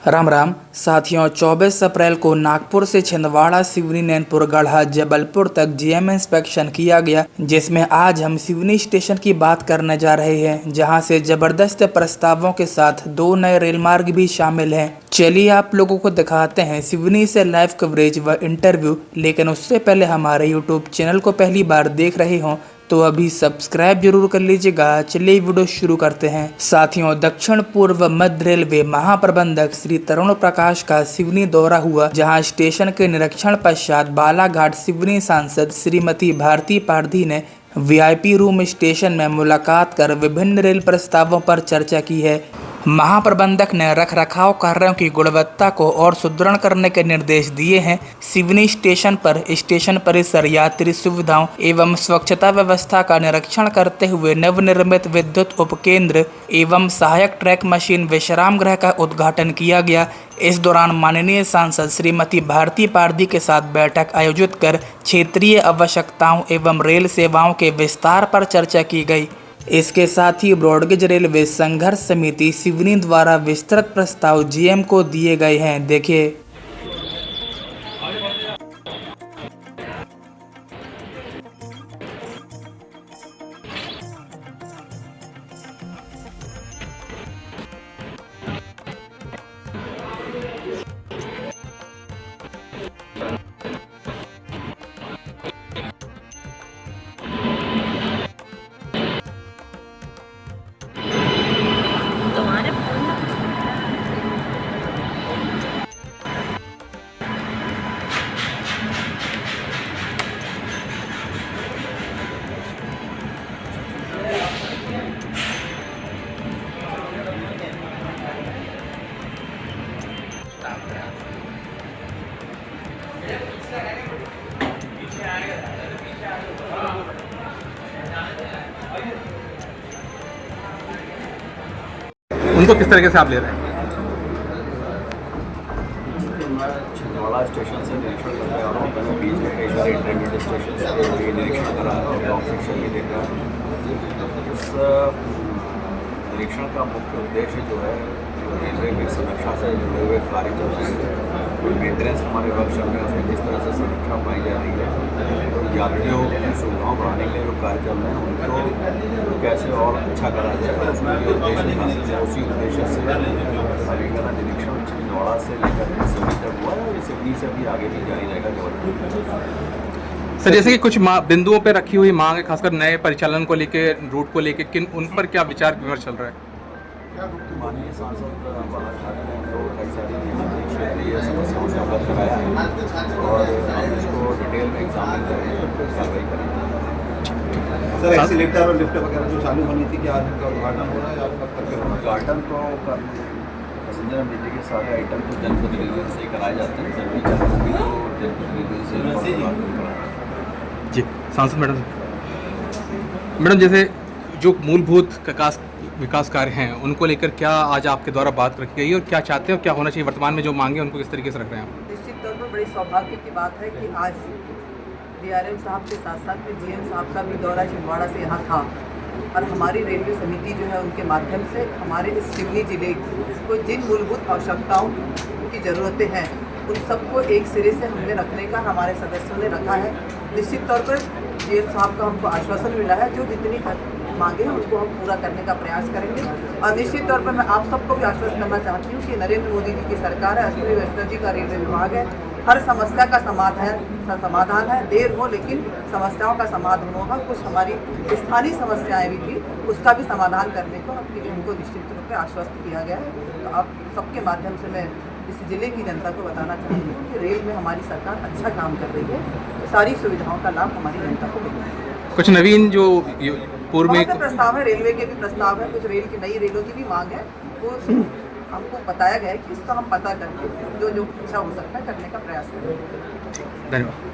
राम राम साथियों, 24 अप्रैल को नागपुर से छिंदवाड़ा, सिवनी, नैनपुर, गढ़ा, जबलपुर तक जीएम इंस्पेक्शन किया गया, जिसमें आज हम सिवनी स्टेशन की बात करने जा रहे हैं, जहां से जबरदस्त प्रस्तावों के साथ 2 नए रेल मार्ग भी शामिल हैं। चलिए आप लोगों को दिखाते हैं सिवनी से लाइव कवरेज व इंटरव्यू। लेकिन उससे पहले हमारे यूट्यूब चैनल को पहली बार देख रहे हों तो अभी सब्सक्राइब जरूर कर लीजिएगा। चलिए वीडियो शुरू करते हैं। साथियों, दक्षिण पूर्व मध्य रेलवे महाप्रबंधक श्री तरुण प्रकाश का सिवनी दौरा हुआ, जहां स्टेशन के निरीक्षण पश्चात बालाघाट सिवनी सांसद श्रीमती भारती पारधी ने वीआईपी रूम स्टेशन में मुलाकात कर विभिन्न रेल प्रस्तावों पर चर्चा की है। महाप्रबंधक ने रखरखाव कार्यों की गुणवत्ता को और सुदृढ़ करने के निर्देश दिए हैं। सिवनी स्टेशन पर स्टेशन परिसर, यात्री सुविधाओं एवं स्वच्छता व्यवस्था का निरीक्षण करते हुए नवनिर्मित विद्युत उपकेंद्र एवं सहायक ट्रैक मशीन विश्राम गृह का उद्घाटन किया गया। इस दौरान माननीय सांसद श्रीमती भारती पारधी के साथ बैठक आयोजित कर क्षेत्रीय आवश्यकताओं एवं रेल सेवाओं के विस्तार पर चर्चा की गई। इसके साथ ही ब्रॉडगेज रेलवे संघर्ष समिति सिवनी द्वारा विस्तृत प्रस्ताव जीएम को दिए गए हैं। देखिए। उनको किस तरीके से आप ले रहे हैं? मैं छिंदवाड़ा स्टेशन से निरीक्षण करके आ रहा हूँ। मैंने बीच में कई सारे इंटरमीडिएट स्टेशन से निरीक्षण करा है, ब्लॉक सेक्शन भी देखा है। इस निरीक्षण का मुख्य उद्देश्य जो है, रेलवे की समीक्षा से जुड़े हुए कार्य चल रहे हैं। मेंटेनेंस हमारे वर्क चल रहे हैं, उसमें किस तरह से समीक्षा पाई जा रही है, तो यात्रियों की सुविधाओं बढ़ाने के लिए जो कार्य चल रहे हैं उनको कैसे और अच्छा करा जाए, उसमें जो उद्देश्य था उसी उद्देश्य से अभी मेरा निरीक्षण छिंदवाड़ा से लेकर के सिवनी तक हुआ है। सिवनी से भी आगे भी जारी रहेगा जबलपुर। सर, जैसे कि कुछ बिंदुओं पे रखी हुई मांग है, खासकर नए परिचालन को लेके, रूट को लेके, किन उन पर क्या विचार विमर्श चल रहा है? माननीय सांसद बालाघाट ने तो कई सारी क्षेत्रीय समस्याओं से अवगत कराया है और हम इसको डिटेल में एग्जामिन करके कार्रवाई करेंगे। सर, एक्सीलेटर और लिफ्ट वगैरह जो चालू होनी थी, क्या आज उनका उद्घाटन हो रहा है या कब करके होना? उद्घाटन तो पैसेंजर नीति के सारे आइटम तो जनप्रतिनिधियों से ही कराए जाते हैं। जब भी चालू होगी तो जनप्रतिनिधियों से कराया। जी, सांसद मैडम, जैसे जो मूलभूत विकास कार्य हैं उनको लेकर क्या आज आपके द्वारा बात रखी गई और क्या चाहते हैं, क्या होना चाहिए वर्तमान में जो मांगे उनको किस तरीके से रख रहे हैं आप? निश्चित तौर पर बड़ी सौभाग्य की बात है कि आज डीआरएम साहब के साथ साथ में जीएम साहब का भी दौरा छिंदवाड़ा से यहाँ था और हमारी रेलवे समिति जो है उनके माध्यम से हमारे इस सिवनी जिले को जिन मूलभूत आवश्यकताओं की ज़रूरतें हैं उन सबको एक सिरे से हमने रखने का हमारे सदस्यों ने रखा है। निश्चित तौर पर जीएम साहब का हमको आश्वासन मिला है, जो जितनी मांगे हैं उसको हम पूरा करने का प्रयास करेंगे। और निश्चित तौर पर मैं आप सबको भी आश्वस्त करना चाहती हूँ कि नरेंद्र मोदी जी की सरकार है, अश्विनी वैष्णव जी का रेलवे विभाग है, हर समस्या का समाधान है। देर हो लेकिन समस्याओं का समाधान होगा। कुछ हमारी स्थानीय समस्याएं भी थी, उसका भी समाधान करने को हमको निश्चित रूप से आश्वस्त किया गया है। तो आप सबके माध्यम से मैं इस जिले की जनता को बताना चाहती हूँ कि रेल में हमारी सरकार अच्छा काम कर रही है, तो सारी सुविधाओं का लाभ हमारी जनता को मिलेगा। कुछ नवीन जो पूर्व में प्रस्ताव है, रेलवे के भी प्रस्ताव है, कुछ रेल की नई रेलों की भी मांग है, वो हमको बताया गया है कि इसका हम पता करके जो अच्छा हो सकता है करने का प्रयास करेंगे। धन्यवाद।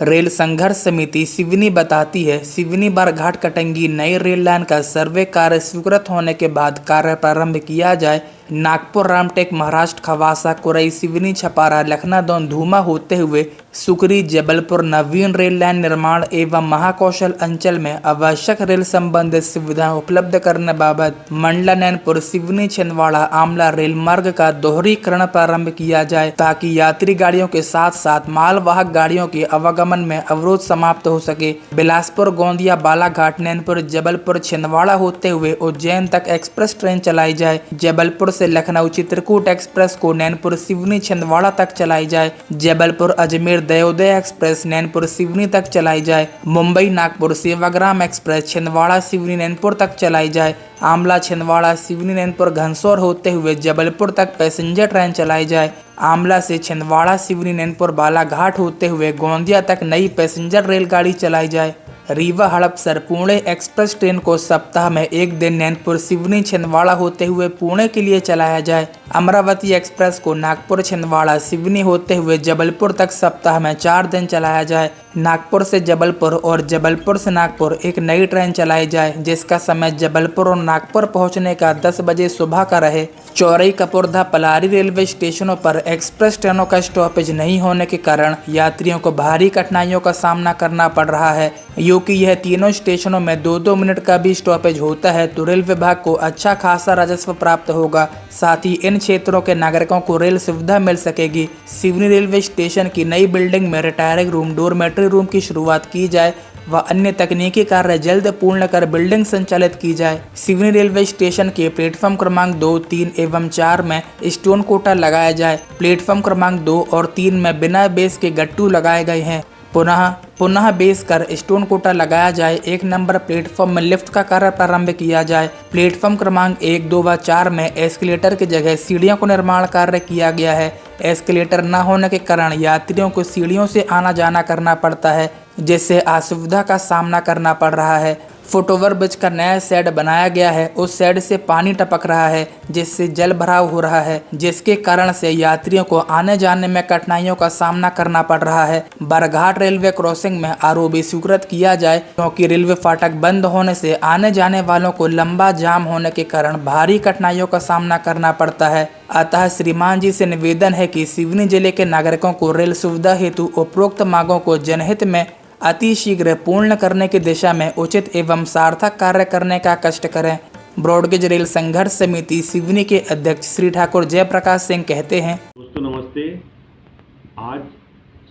रेल संघर्ष समिति सिवनी बताती है, सिवनी बरघाट कटंगी नई रेल लाइन का सर्वे कार्य स्वीकृत होने के बाद कार्य प्रारंभ किया जाए। नागपुर, रामटेक, महाराष्ट्र, खवासा, कुरई, सिवनी, छपारा, लखनादौन, धूमा होते हुए सुकरी, जबलपुर नवीन रेल लाइन निर्माण एवं महाकौशल अंचल में आवश्यक रेल संबंधित सुविधाएं उपलब्ध करने बाबत मंडला, नैनपुर, सिवनी, छिंदवाड़ा, आमला रेल मार्ग का दोहरीकरण प्रारंभ किया जाए ताकि यात्री गाड़ियों के साथ साथ मालवाहक गाड़ियों के आवागमन में अवरोध समाप्त हो सके। बिलासपुर, गोंदिया, बालाघाट, नैनपुर, जबलपुर, छिंदवाड़ा होते हुए उज्जैन तक एक्सप्रेस ट्रेन चलाई जाए। जबलपुर से लखनऊ चित्रकूट एक्सप्रेस को नैनपुर, सिवनी, छिंदवाड़ा तक चलाई जाए। जबलपुर अजमेर दयोदय एक्सप्रेस नैनपुर, सिवनी तक चलाई जाए। मुंबई, नागपुर सेवाग्राम एक्सप्रेस छिंदवाड़ा, सिवनी, नैनपुर तक चलाई जाए। आमला, छिंदवाड़ा, सिवनी, नैनपुर, घनसौर होते हुए जबलपुर तक पैसेंजर ट्रेन चलाई जाए। आमला से छिंदवाड़ा, सिवनी, नैनपुर, बालाघाट होते हुए गोंदिया तक नई पैसेंजर रेलगाड़ी चलाई जाए। रीवा, हड़पसर, पुणे एक्सप्रेस ट्रेन को सप्ताह में एक दिन नैनपुर, सिवनी, छिंदवाड़ा होते हुए पुणे के लिए चलाया जाए। अमरावती एक्सप्रेस को नागपुर, छिंदवाड़ा, सिवनी होते हुए जबलपुर तक सप्ताह में 4 दिन चलाया जाए। नागपुर से जबलपुर और जबलपुर से नागपुर एक नई ट्रेन चलाई जाए जिसका समय जबलपुर और नागपुर पहुंचने का 10 बजे सुबह का रहे। चौरई, कपुरधा, पलारी रेलवे स्टेशनों पर एक्सप्रेस ट्रेनों का स्टॉपेज नहीं होने के कारण यात्रियों को भारी कठिनाइयों का सामना करना पड़ रहा है। क्योंकि यह तीनों स्टेशनों में 2-2 मिनट का भी स्टॉपेज होता है तो रेल विभाग को अच्छा खासा राजस्व प्राप्त होगा। साथ ही इन क्षेत्रों के नागरिकों को रेल सुविधा मिल सकेगी। सिवनी रेलवे स्टेशन की नई बिल्डिंग में रिटायरिंग रूम, डोरमेट्री रूम की शुरुआत की जाए व अन्य तकनीकी कार्य जल्द पूर्ण कर बिल्डिंग संचालित की जाए। सिवनी रेलवे स्टेशन के प्लेटफॉर्म क्रमांक 2, 3 एवं 4 में स्टोन कोटा लगाया जाए। प्लेटफॉर्म क्रमांक 2 और 3 में बिना बेस के गट्टू लगाए गए हैं। पुनः बेस कर स्टोन कोटा लगाया जाए। 1 नंबर प्लेटफॉर्म में लिफ्ट का कार्य प्रारंभ किया जाए। प्लेटफॉर्म क्रमांक 1, 2 व 4 में एस्केलेटर की जगह सीढ़ियों को निर्माण कार्य किया गया है। एस्केलेटर न होने के कारण यात्रियों को सीढ़ियों से आना जाना करना पड़ता है जिससे असुविधा का सामना करना पड़ रहा है। फुटओवर ब्रिज का नया शेड बनाया गया है। उस शेड से पानी टपक रहा है जिससे जल भराव हो रहा है जिसके कारण से यात्रियों को आने जाने में कठिनाइयों का सामना करना पड़ रहा है। बरघाट रेलवे क्रॉसिंग में आरओबी स्वीकृत किया जाए क्योंकि रेलवे फाटक बंद होने से आने जाने वालों को लंबा जाम होने के कारण भारी कठिनाइयों का सामना करना पड़ता है। अतः श्रीमान जी से निवेदन है कि सिवनी जिले के नागरिकों को रेल सुविधा हेतु उपरोक्त मांगों को जनहित में अति शीघ्र पूर्ण करने की दिशा में उचित एवं सार्थक कार्य करने का कष्ट करें। ब्रॉडगेज रेल संघर्ष समिति सिवनी के अध्यक्ष श्री ठाकुर जयप्रकाश सिंह कहते हैं। दोस्तों नमस्ते। आज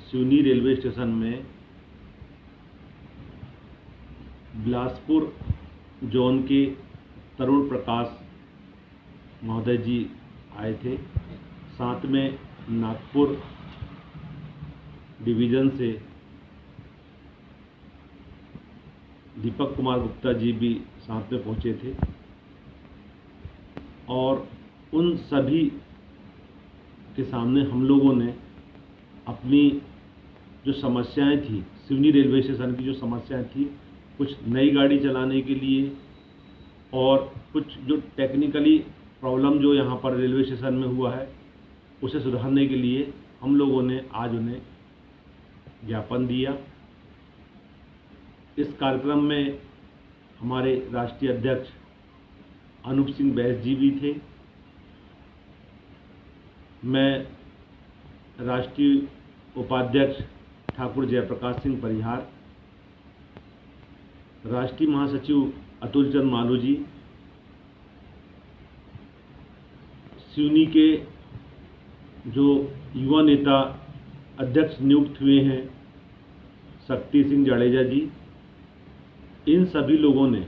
सिवनी रेलवे स्टेशन में बिलासपुर जोन के तरुण प्रकाश महोदय जी आए थे। साथ में नागपुर डिवीज़न से दीपक कुमार गुप्ता जी भी साथ में पहुंचे थे और उन सभी के सामने हम लोगों ने अपनी जो समस्याएं थी, सिवनी रेलवे स्टेशन की जो समस्याएं थी, कुछ नई गाड़ी चलाने के लिए और कुछ जो टेक्निकली प्रॉब्लम जो यहाँ पर रेलवे स्टेशन में हुआ है उसे सुधारने के लिए हम लोगों ने आज उन्हें ज्ञापन दिया। इस कार्यक्रम में हमारे राष्ट्रीय अध्यक्ष अनूप सिंह बैस जी भी थे। मैं राष्ट्रीय उपाध्यक्ष ठाकुर जयप्रकाश सिंह परिहार, राष्ट्रीय महासचिव अतुल चंद मालू जी, सिवनी के जो युवा नेता अध्यक्ष नियुक्त हुए हैं शक्ति सिंह जाडेजा जी, इन सभी लोगों ने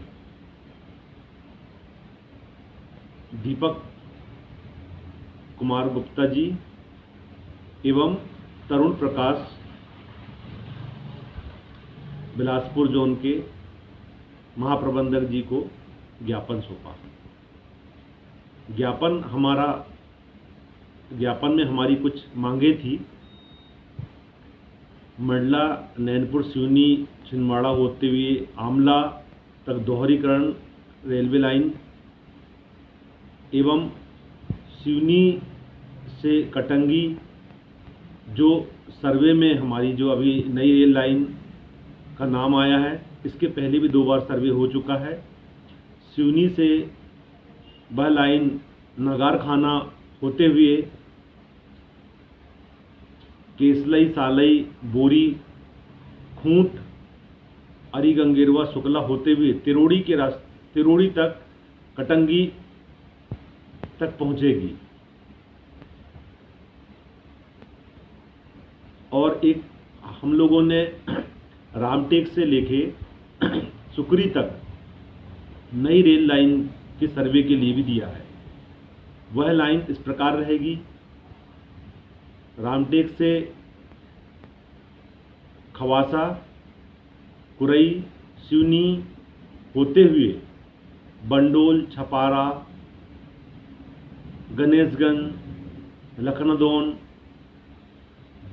दीपक कुमार गुप्ता जी एवं तरुण प्रकाश बिलासपुर जोन के महाप्रबंधक जी को ज्ञापन सौंपा। ज्ञापन में हमारी कुछ मांगे थी। मंडला, नैनपुर, सिवनी, छिंदवाड़ा होते हुए आमला तक दोहरीकरण रेलवे लाइन एवं सिवनी से कटंगी जो सर्वे में हमारी जो अभी नई रेल लाइन का नाम आया है, इसके पहले भी 2 बार सर्वे हो चुका है। सिवनी से वह लाइन नगारखाना होते हुए केसलई, सालई, बोरी, खूंट, अरीगंगेरवा, शुक्ला होते हुए तिरोड़ी तक, कटंगी तक पहुंचेगी। और एक हम लोगों ने रामटेक से लेके सुकरी तक नई रेल लाइन के सर्वे के लिए भी दिया है। वह लाइन इस प्रकार रहेगी: रामटेक से खवासा, कुरई, सिवनी होते हुए बंडोल, छपारा, गणेशगंज, लखनदौन,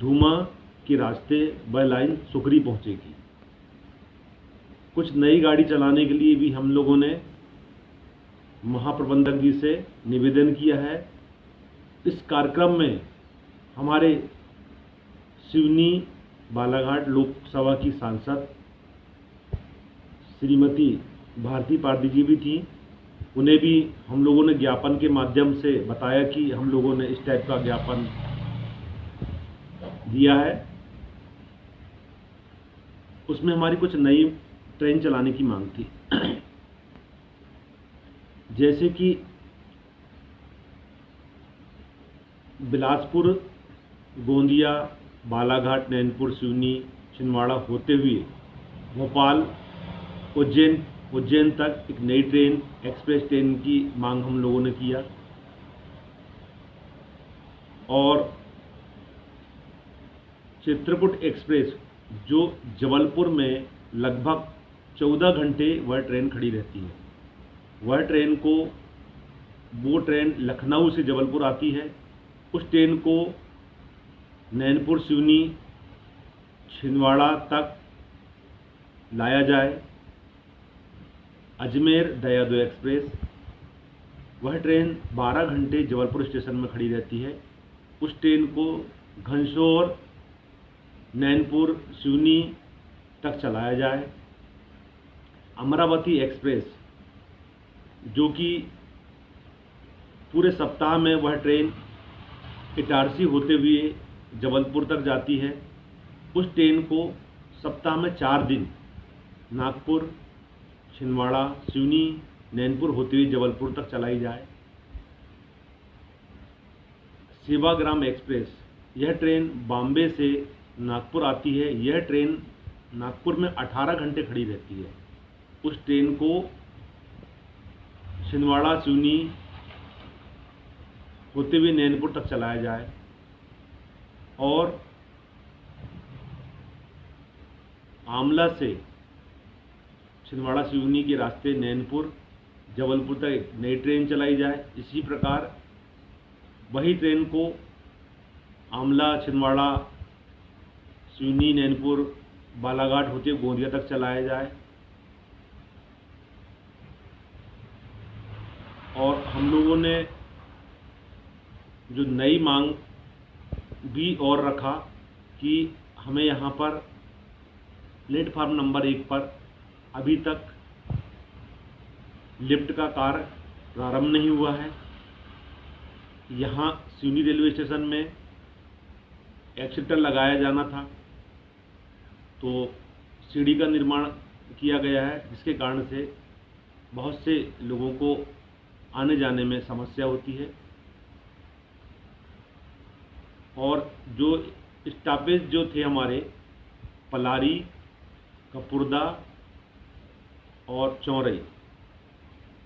धूमा के रास्ते वह लाइन सुकरी पहुंचेगी। कुछ नई गाड़ी चलाने के लिए भी हम लोगों ने महाप्रबंधक जी से निवेदन किया है। इस कार्यक्रम में हमारे सिवनी बालाघाट लोकसभा की सांसद श्रीमती भारती पारदी जी भी थी। उन्हें भी हम लोगों ने ज्ञापन के माध्यम से बताया कि हम लोगों ने इस टाइप का ज्ञापन दिया है। उसमें हमारी कुछ नई ट्रेन चलाने की मांग थी, जैसे कि बिलासपुर, गोंदिया, बालाघाट, नैनपुर, सिवनी, छिंदवाड़ा होते हुए भोपाल, उज्जैन तक एक नई ट्रेन, एक्सप्रेस ट्रेन की मांग हम लोगों ने किया। और चित्रकूट एक्सप्रेस जो जबलपुर में लगभग 14 घंटे वह ट्रेन खड़ी रहती है, वो ट्रेन लखनऊ से जबलपुर आती है। उस ट्रेन को नैनपुर, सिवनी, छिंदवाड़ा तक लाया जाए। अजमेर दयादो एक्सप्रेस, वह ट्रेन 12 घंटे जबलपुर स्टेशन में खड़ी रहती है। उस ट्रेन को घनश्योर, नैनपुर, सिवनी तक चलाया जाए। अमरावती एक्सप्रेस जो कि पूरे सप्ताह में वह ट्रेन इटारसी होते हुए जबलपुर तक जाती है, उस ट्रेन को सप्ताह में 4 दिन नागपुर, छिंदवाड़ा, सिवनी, नैनपुर होते हुए जबलपुर तक चलाई जाए। सेवाग्राम एक्सप्रेस, यह ट्रेन बॉम्बे से नागपुर आती है। यह ट्रेन नागपुर में 18 घंटे खड़ी रहती है। उस ट्रेन को छिंदवाड़ा, सिवनी होते हुए नैनपुर तक चलाया जाए। और आमला से छिंदवाड़ा, सिवनी के रास्ते नैनपुर, जबलपुर तक एक नई ट्रेन चलाई जाए। इसी प्रकार वही ट्रेन को आमला, छिंदवाड़ा, सिवनी, नैनपुर, बालाघाट होते हुए गोंदिया तक चलाया जाए। और हम लोगों ने जो नई मांग भी और रखा कि हमें यहाँ पर प्लेटफार्म नंबर 1 पर अभी तक लिफ्ट का कार्य प्रारंभ नहीं हुआ है। यहाँ सिवनी रेलवे स्टेशन में एक्सीटर लगाया जाना था, तो सीढ़ी का निर्माण किया गया है, जिसके कारण से बहुत से लोगों को आने जाने में समस्या होती है। और जो स्टॉपेज जो थे हमारे पलारी, कपुर्दा और चौरई,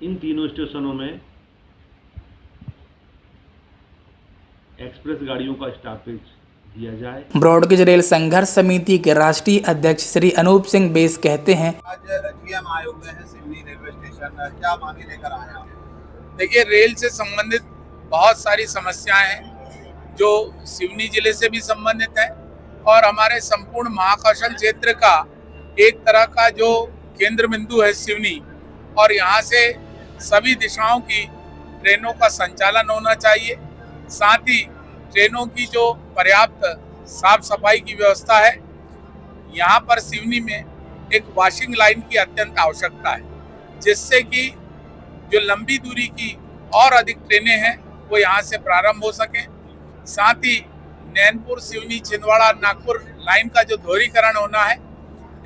इन तीनों स्टेशनों में एक्सप्रेस गाड़ियों का स्टॉपेज दिया जाए। ब्रॉडगेज रेल संघर्ष समिति के राष्ट्रीय अध्यक्ष श्री अनूप सिंह बेस कहते हैं, आज जीएम आए हुए हैं सिवनी रेलवे स्टेशन, क्या मांगे लेकर आए हैं? देखिए, रेल से संबंधित बहुत सारी समस्याएं हैं जो सिवनी जिले से भी संबंधित है और हमारे संपूर्ण महाकौशल क्षेत्र का एक तरह का जो केंद्र बिंदु है सिवनी, और यहाँ से सभी दिशाओं की ट्रेनों का संचालन होना चाहिए। साथ ही ट्रेनों की जो पर्याप्त साफ सफाई की व्यवस्था है, यहाँ पर सिवनी में एक वॉशिंग लाइन की अत्यंत आवश्यकता है, जिससे कि जो लंबी दूरी की और अधिक ट्रेनें हैं वो यहाँ से प्रारंभ हो सकें। साथ ही नैनपुर, सिवनी, छिंदवाड़ा, नागपुर लाइन का जो दोहरीकरण होना है,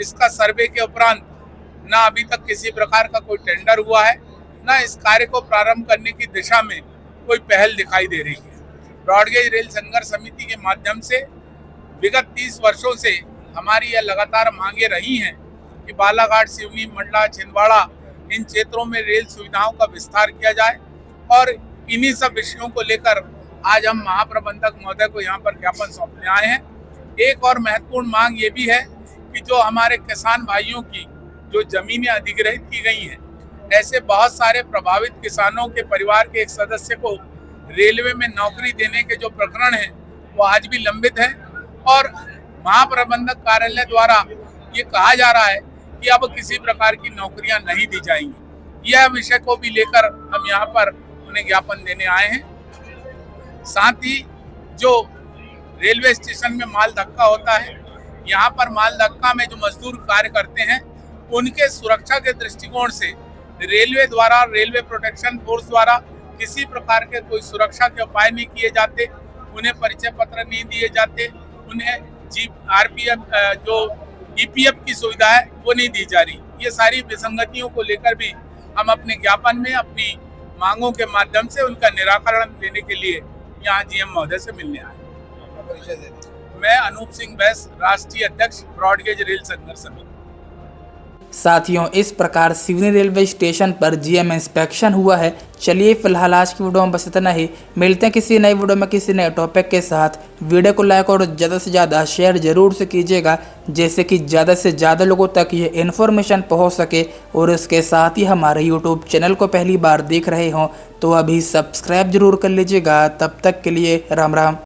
इसका सर्वे के उपरांत ना अभी तक किसी प्रकार का कोई टेंडर हुआ है, ना इस कार्य को प्रारंभ करने की दिशा में कोई पहल दिखाई दे रही है। ब्रॉडगेज रेल संघर्ष समिति के माध्यम से विगत 30 वर्षों से हमारी यह लगातार मांगे रही हैं कि बालाघाट, सिवनी, मंडला, छिंदवाड़ा इन क्षेत्रों में रेल सुविधाओं का विस्तार किया जाए, और इन्हीं सब विषयों को लेकर आज हम महाप्रबंधक महोदय को यहाँ पर ज्ञापन सौंपने आए हैं। एक और महत्वपूर्ण मांग ये भी है कि जो हमारे किसान भाइयों की जो जमीनें अधिग्रहित की गई हैं, ऐसे बहुत सारे प्रभावित किसानों के परिवार के एक सदस्य को रेलवे में नौकरी देने के जो प्रकरण हैं वो आज भी लंबित हैं, और महाप्रबंधक कार्यालय द्वारा ये कहा जा रहा है कि अब किसी प्रकार की नौकरियां नहीं दी जाएंगी। यह विषय को भी लेकर हम यहाँ पर उन्हें ज्ञापन देने आए हैं। साथ ही जो रेलवे स्टेशन में माल धक्का होता है, यहाँ पर माल धक्का में जो मजदूर कार्य करते हैं, उनके सुरक्षा के दृष्टिकोण से रेलवे द्वारा, रेलवे प्रोटेक्शन फोर्स द्वारा किसी प्रकार के कोई सुरक्षा के उपाय नहीं किए जाते, उन्हें परिचय पत्र नहीं दिए जाते, उन्हें RPF जो EPF की सुविधा है वो नहीं दी जा रही। ये सारी विसंगतियों को लेकर भी हम अपने ज्ञापन में अपनी मांगों के माध्यम से उनका निराकरण देने के लिए यहाँ GM महोदय से मिलने आए। मैं अनूप सिंह बैस, राष्ट्रीय अध्यक्ष, ब्रॉडगेज रेल संघर्ष समिति। साथियों, इस प्रकार सिवनी रेलवे स्टेशन पर GM इंस्पेक्शन हुआ है। चलिए फिलहाल आज की वीडियो में बस इतना ही। मिलते हैं किसी नई वीडियो में किसी नए टॉपिक के साथ। वीडियो को लाइक और ज़्यादा से ज़्यादा शेयर जरूर से कीजिएगा, जैसे कि ज़्यादा से ज़्यादा लोगों तक ये इन्फॉर्मेशन पहुंच सके। और इसके साथ ही हमारे YouTube चैनल को पहली बार देख रहे हों तो अभी सब्सक्राइब जरूर कर लीजिएगा। तब तक के लिए राम राम।